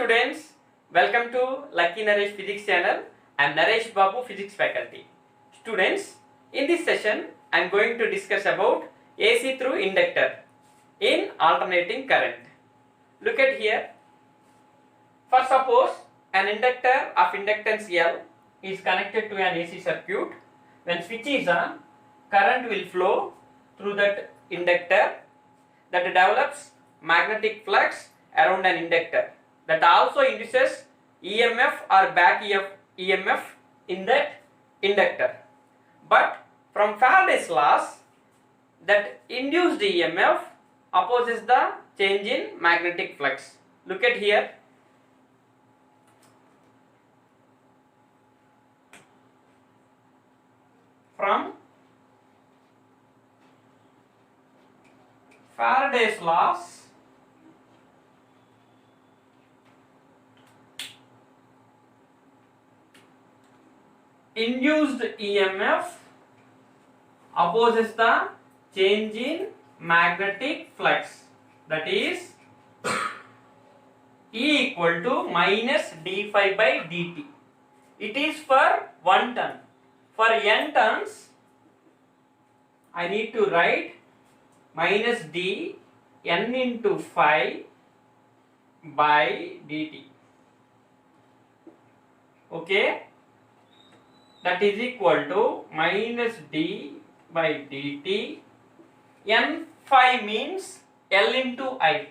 students, welcome to Lucky Naresh Physics channel. I am Naresh Babu, Physics faculty. Students, in this session I am going to discuss about AC through inductor in alternating current. Look at here. For suppose an inductor of inductance L is connected to an AC circuit. When switch is on, current will flow through that inductor that develops magnetic flux around an inductor that also induces EMF or back EMF in that inductor. But from Faraday's laws, that induced EMF opposes the change in magnetic flux. Look at here. From Faraday's laws, induced EMF opposes the change in magnetic flux, that is E equal to minus d phi by dt. It is for 1 turn. For n turns, I need to write minus d n into phi by dt. Okay, that is equal to minus d by dt. N phi means L into I.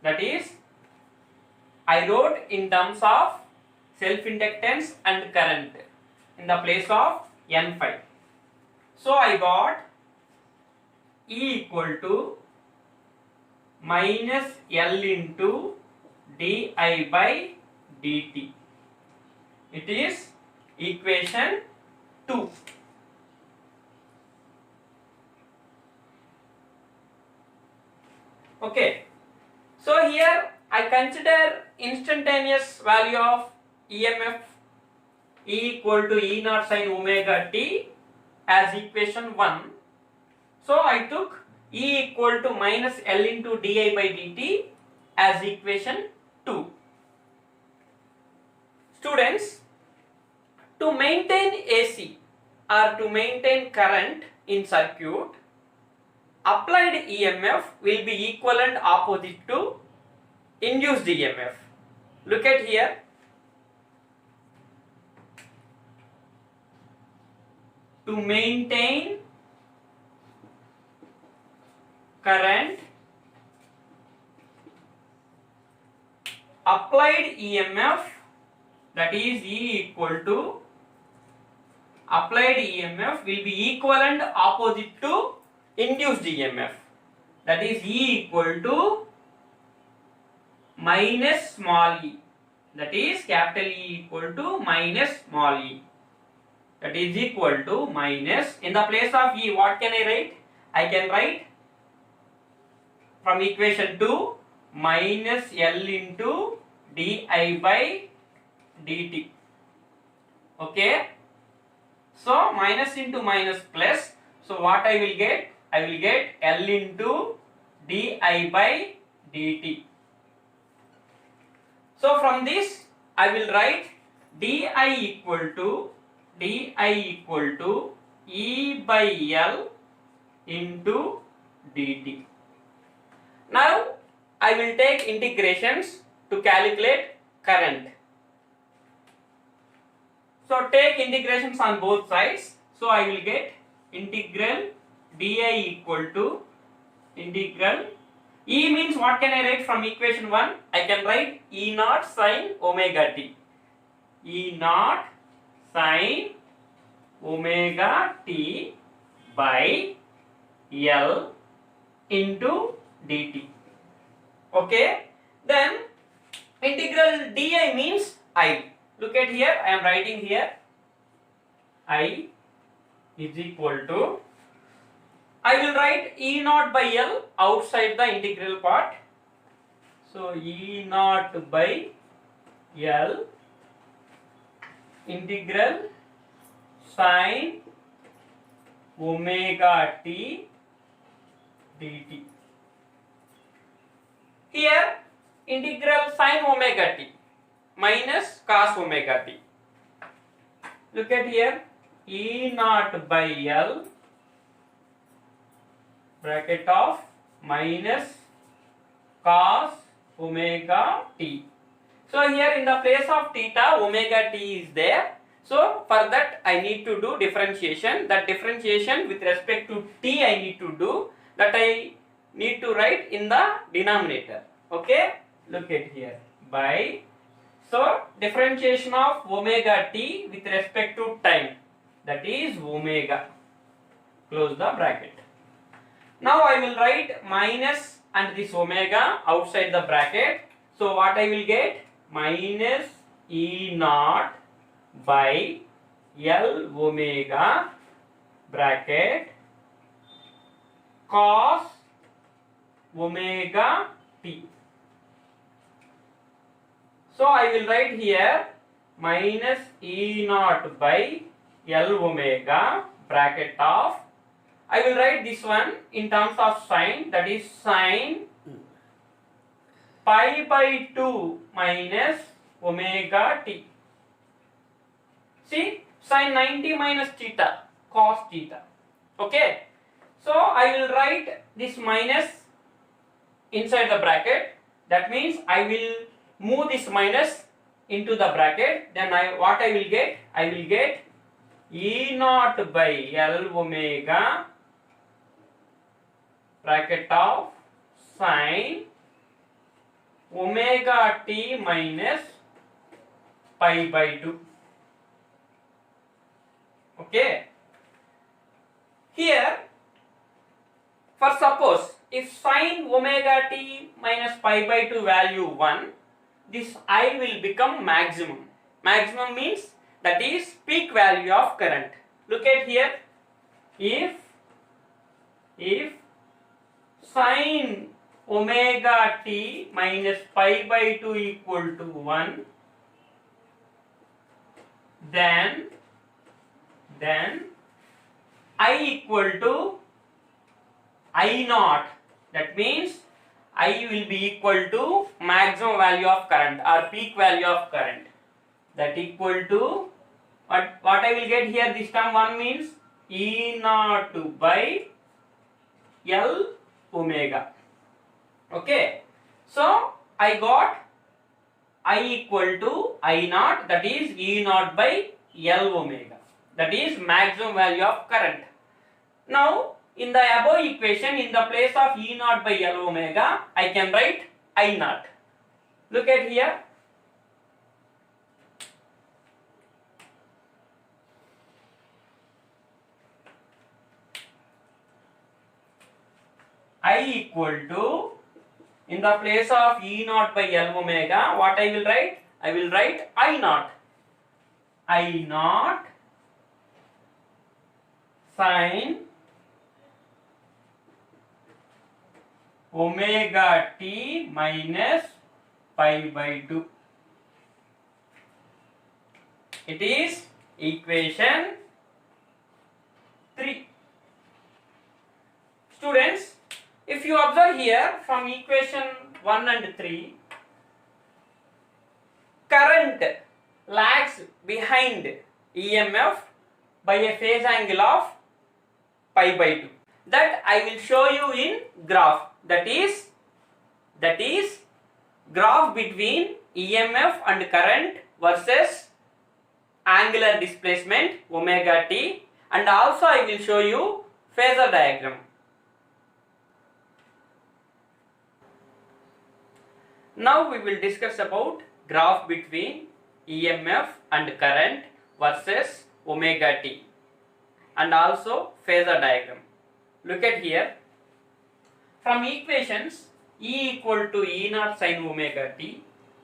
That is, I wrote in terms of self-inductance and current in the place of N phi. So I got E equal to minus L into di by dt. It is equation 2. Okay. So here I consider instantaneous value of EMF E equal to E naught sin omega t as equation 1. So I took E equal to minus L into di by dt as equation 2. Students, to maintain AC or to maintain current in circuit, applied EMF will be equal and opposite to induced EMF. Look at here. To maintain current, applied EMF, that is E equal to, applied EMF will be equivalent opposite to induced EMF, that is E equal to minus small e, that is capital E equal to minus small e, that is equal to minus, in the place of E what can I write? I can write from equation 2 minus L into di by dt. Okay, so minus into minus plus, so what I will get? I will get L into di by dt. So from this I will write di equal to E by L into dt. Now I will take integrations to calculate current. So take integrations on both sides. So I will get integral di equal to integral E means what can I write from equation 1? I can write E naught sin omega t. E naught sin omega t by L into dt. Okay, then integral di means I. Look at here, I am writing here I is equal to, I will write E naught by L outside the integral part. So E naught by L integral sin omega t dt. Here integral sin omega t minus cos omega t. Look at here, E naught by L bracket of minus cos omega t. So here in the place of theta, omega t is there. So for that I need to do differentiation. That differentiation with respect to t I need to do. That I need to write in the denominator. Okay, look at here, by, so differentiation of omega t with respect to time, that is omega, close the bracket. Now I will write minus and this omega outside the bracket. So what I will get, minus E naught by L omega bracket cos omega t. So I will write here minus E naught by L omega bracket of, I will write this one in terms of sine, that is sine pi by 2 minus omega t. See, sine 90 minus theta, cos theta. Okay, so I will write this minus inside the bracket. That means I will move this minus into the bracket. Then what I will get? I will get E naught by L omega bracket of sine omega t minus pi by 2. Okay. Here, for suppose if sine omega t minus pi by 2 value 1, this I will become maximum. Maximum means that is peak value of current. Look at here. If sine omega t minus pi by 2 equal to 1, then I equal to I naught. That means I will be equal to maximum value of current or peak value of current. That equal to what I will get here, this term 1 means E naught by L omega. Okay, so I got I equal to I naught, that is E naught by L omega, that is maximum value of current. Now in the above equation, in the place of E naught by L omega, I can write I naught. Look at here. I equal to, in the place of E naught by L omega, what I will write? I will write I naught. I naught sine omega t minus pi by 2. It is equation 3. Students, if you observe here from equation 1 and 3, current lags behind EMF by a phase angle of pi by 2. That I will show you in graph. That is graph between EMF and current versus angular displacement omega t, and also I will show you phasor diagram. Now we will discuss about graph between EMF and current versus omega t, and also phasor diagram. Look at here. From equations E equal to E naught sin omega t,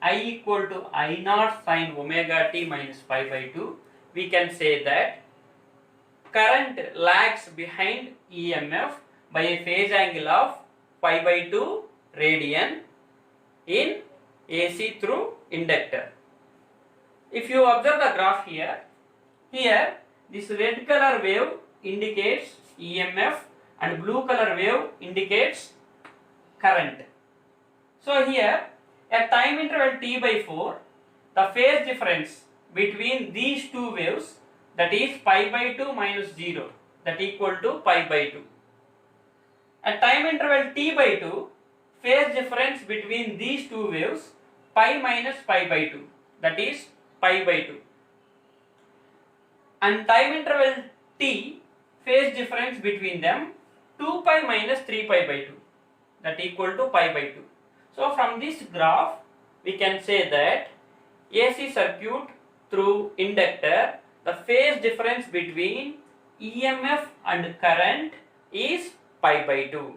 I equal to I naught sin omega t minus pi by 2, we can say that current lags behind EMF by a phase angle of pi by 2 radian in AC through inductor. If you observe the graph here this red color wave indicates EMF and blue color wave indicates current. So here at time interval t by 4, the phase difference between these two waves, that is pi by 2 minus 0, that equal to pi by 2. At time interval t by 2, phase difference between these two waves pi minus pi by 2, that is pi by 2. And time interval t, phase difference between them 2 pi minus 3 pi by 2, that equal to pi by 2. So from this graph we can say that AC circuit through inductor, the phase difference between EMF and current is pi by 2.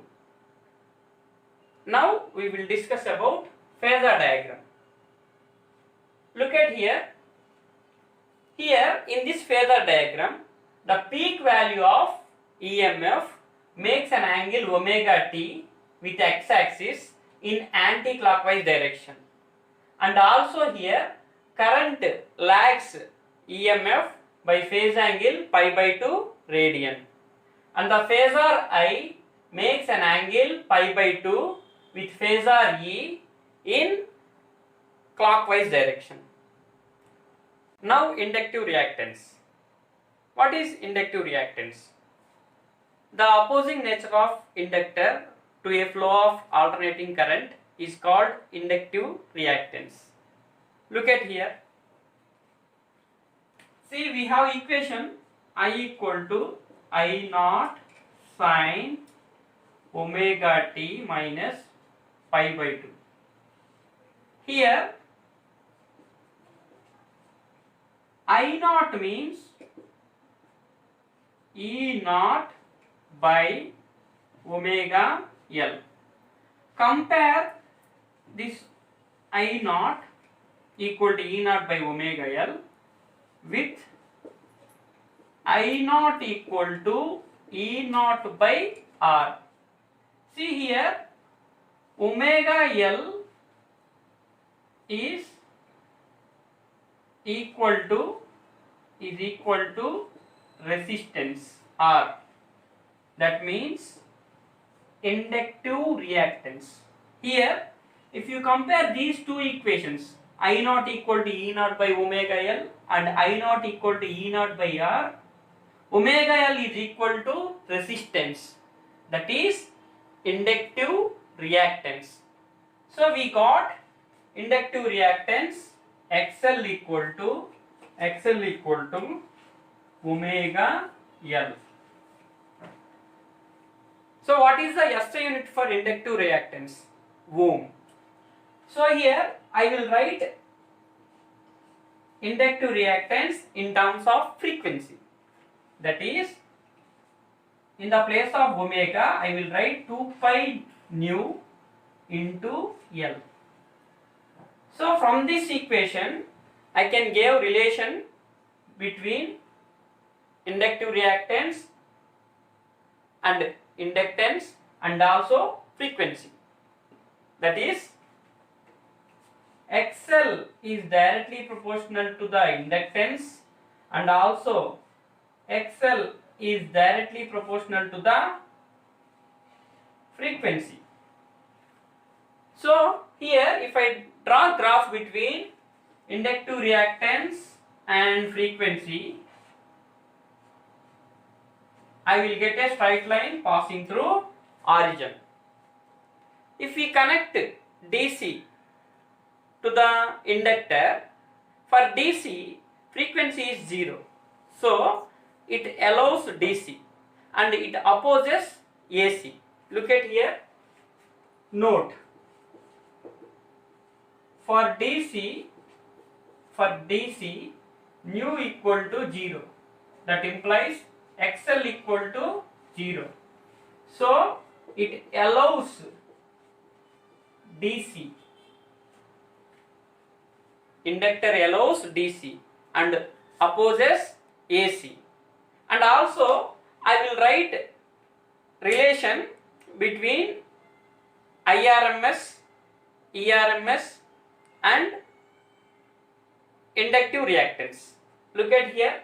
Now we will discuss about phasor diagram. Look at here. Here in this phasor diagram, the peak value of EMF makes an angle omega t with x-axis in anti-clockwise direction, and also here current lags EMF by phase angle pi by 2 radian, and the phasor I makes an angle pi by 2 with phasor E in clockwise direction. Now inductive reactance. What is inductive reactance? The opposing nature of inductor to a flow of alternating current is called inductive reactance. Look at here. See, we have equation I equal to I naught sine omega t minus pi by 2. Here I naught means E naught by omega L. Compare this I naught equal to E naught by omega L with I naught equal to E naught by R. See here, omega L is equal to resistance R. That means inductive reactance. Here, if you compare these two equations, I naught equal to E naught by omega L and I naught equal to E naught by R, omega L is equal to resistance, that is inductive reactance. So we got inductive reactance XL equal to omega L. So what is the SI unit for inductive reactance? Ohm. So here I will write inductive reactance in terms of frequency. That is, in the place of omega I will write 2 pi nu into L. So from this equation I can give relation between inductive reactance and inductance and also frequency. That is, XL is directly proportional to the inductance and also XL is directly proportional to the frequency. So here if I draw graph between inductive reactance and frequency, I will get a straight line passing through origin. If we connect DC to the inductor, for DC frequency is 0. So it allows DC and it opposes AC. Look at here. Note, for DC nu equal to 0. That implies XL equal to 0. So it allows DC. Inductor allows DC and opposes AC. And also I will write relation between IRMS, ERMS and inductive reactance. Look at here.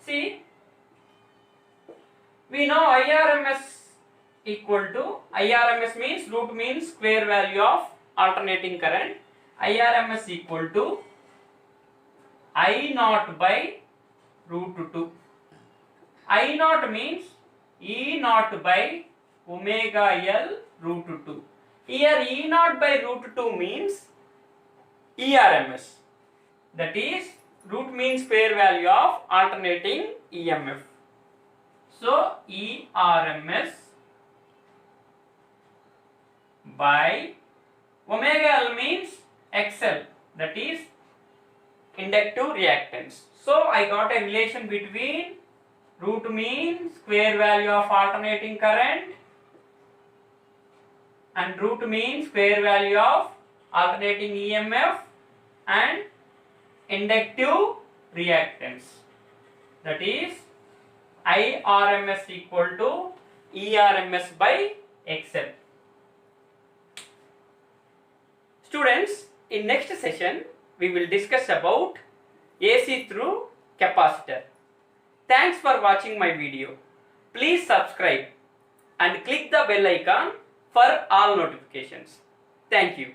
See, we know IRMS equal to, IRMS means root means square value of alternating current, IRMS equal to I naught by root 2. I naught means E naught by omega L root 2. Here E naught by root 2 means ERMS. That is, root means square value of alternating EMF. So ERMS by omega L means XL, that is inductive reactance. So I got a relation between root mean square value of alternating current and root mean square value of alternating EMF and inductive reactance. That is IRMS equal to ERMS by XL. Students, in next session we will discuss about AC through capacitor. Thanks for watching my video. Please subscribe and click the bell icon for all notifications. Thank you.